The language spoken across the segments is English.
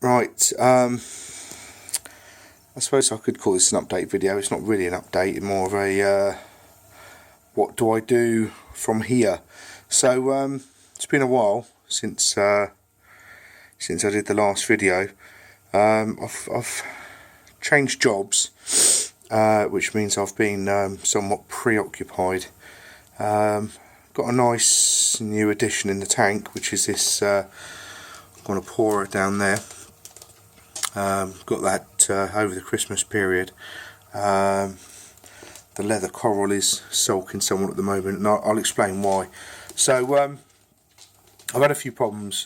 Right, I suppose I could call this an update video. It's not really an update, it's more of a what do I do from here. So it's been a while since I did the last video. I've changed jobs, which means I've been somewhat preoccupied. Got a nice new addition in the tank, which is this I'm going to pour it down there. Got that over the Christmas period. The leather coral is sulking somewhat at the moment, and I'll explain why. So I've had a few problems.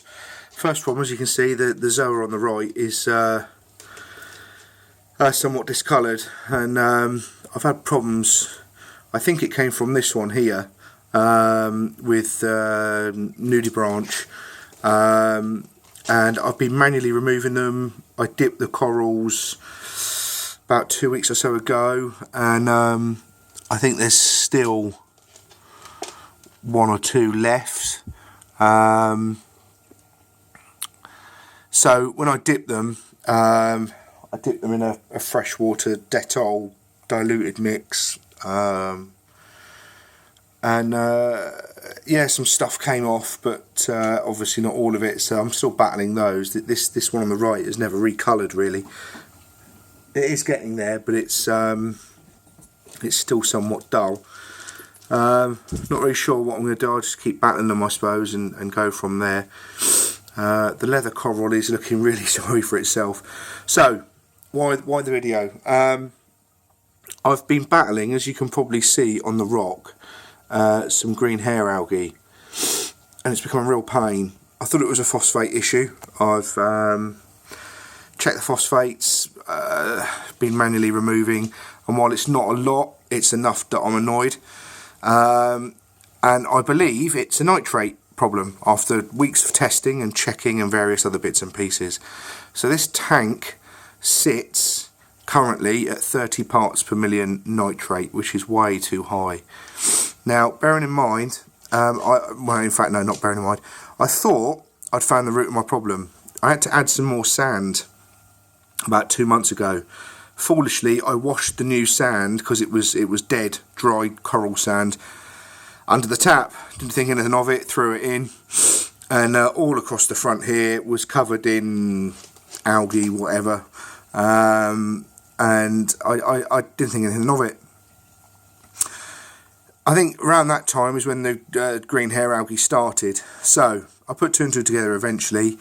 First problem, as you can see, the Zoa on the right is somewhat discoloured, and I've had problems. I think it came from this one here with nudibranch, and I've been manually removing them. I dipped the corals about 2 weeks or so ago, and I think there's still one or two left. So when I dip them, I dip them in a freshwater Dettol diluted mix, and yeah, some stuff came off, but obviously not all of it, so I'm still battling those. This one on the right is never recoloured really. It is getting there, but it's still somewhat dull. Not really sure what I'm going to do. I'll just keep battling them, I suppose, and go from there. The leather coral is looking really sorry for itself. So why the video? I've been battling, as you can probably see on the rock, some green hair algae, and it's become a real pain. I thought it was a phosphate issue. I've checked the phosphates, been manually removing, and while it's not a lot, it's enough that I'm annoyed. And I believe it's a nitrate problem after weeks of testing and checking and various other bits and pieces. So this tank sits currently at 30 parts per million nitrate, which is way too high. Now, bearing in mind, well, in fact, no, not bearing in mind, I thought I'd found the root of my problem. I had to add some more sand about 2 months ago. Foolishly, I washed the new sand, because it was dead, dry coral sand, under the tap. Didn't think anything of it, threw it in, and all across the front here was covered in algae, whatever, and I didn't think anything of it. I think around that time is when the green hair algae started. So I put two and two together eventually,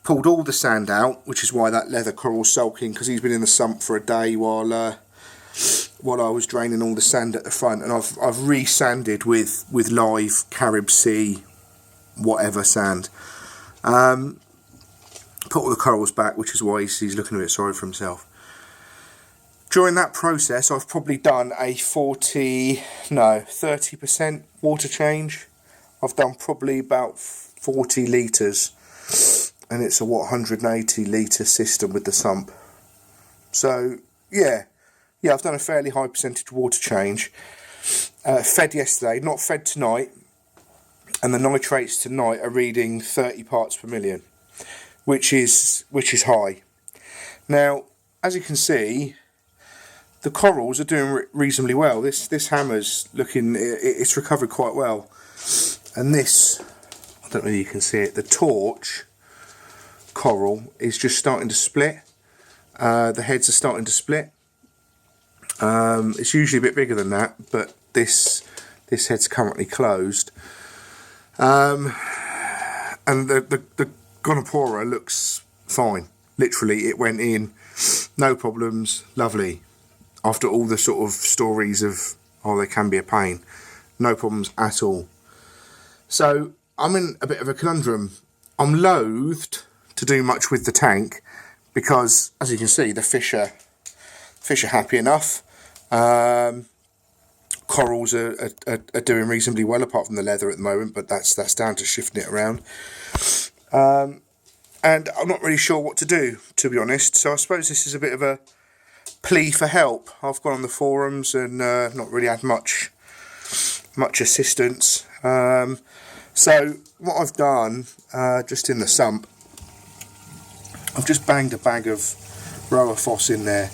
pulled all the sand out, which is why that leather coral's sulking, because he's been in the sump for a day while I was draining all the sand at the front, and I've re-sanded with live Carib Sea whatever sand. Put all the corals back, which is why he's looking a bit sorry for himself. During that process, I've probably done a 30% water change. I've done probably about 40 litres, and it's a 180 litre system with the sump. So yeah, I've done a fairly high percentage water change. Fed yesterday, not fed tonight, and the nitrates tonight are reading 30 parts per million, which is high. Now, as you can see, the corals are doing reasonably well. This hammer's looking, it's recovered quite well. And this, I don't know if you can see it, the torch coral is just starting to split. The heads are starting to split. It's usually a bit bigger than that, but this head's currently closed. And the Gonopora looks fine. Literally, it went in, no problems, lovely. After all the sort of stories of, oh, they can be a pain, no problems at all. So I'm in a bit of a conundrum. I'm loathed to do much with the tank because, as you can see, the fish are happy enough. Corals are doing reasonably well, apart from the leather at the moment, but that's down to shifting it around. And I'm not really sure what to do, to be honest. So I suppose this is a bit of a plea for help. I've gone on the forums and not really had much assistance. So what I've done, just in the sump, I've just banged a bag of Roa Phos in there.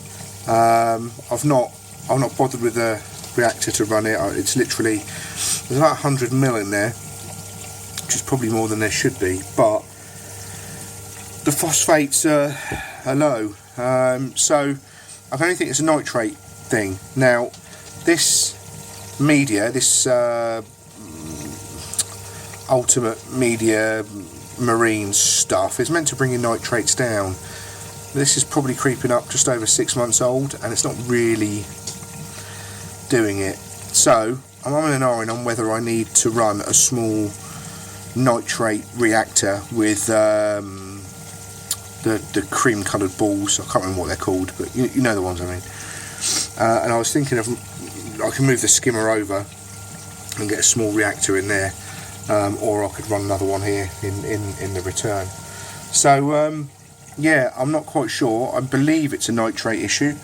I've not bothered with the reactor to run it. It's literally, there's about 100 ml in there, which is probably more than there should be, but the phosphates are low, so I can only think it's a nitrate thing. Now this media, this ultimate media marine stuff, is meant to bring your nitrates down. This is probably creeping up just over 6 months old, and it's not really doing it. So I'm on and on whether I need to run a small nitrate reactor with the cream coloured balls. I can't remember what they're called, but you know the ones I mean. And I was thinking of, I can move the skimmer over and get a small reactor in there, or I could run another one here in the return. So yeah, I'm not quite sure. I believe it's a nitrate issue.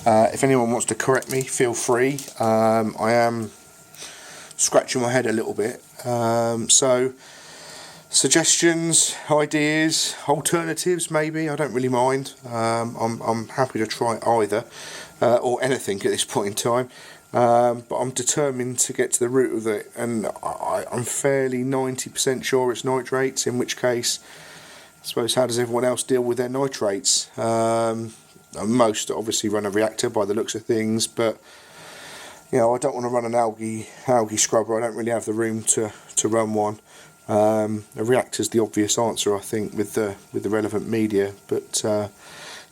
If anyone wants to correct me, feel free. I am scratching my head a little bit. So suggestions, ideas, alternatives maybe, I don't really mind. I'm happy to try either, or anything at this point in time. But I'm determined to get to the root of it, and I'm fairly 90% sure it's nitrates, in which case, I suppose, how does everyone else deal with their nitrates? Most obviously run a reactor by the looks of things, but you know, I don't want to run an algae scrubber. I don't really have the room to run one. A reactor's the obvious answer, I think, with the relevant media. But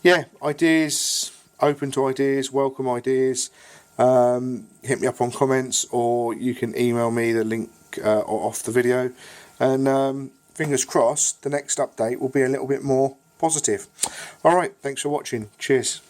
yeah, ideas, open to ideas, welcome ideas. Hit me up on comments, or you can email me the link off the video, and fingers crossed the next update will be a little bit more positive. Alright, thanks for watching. Cheers.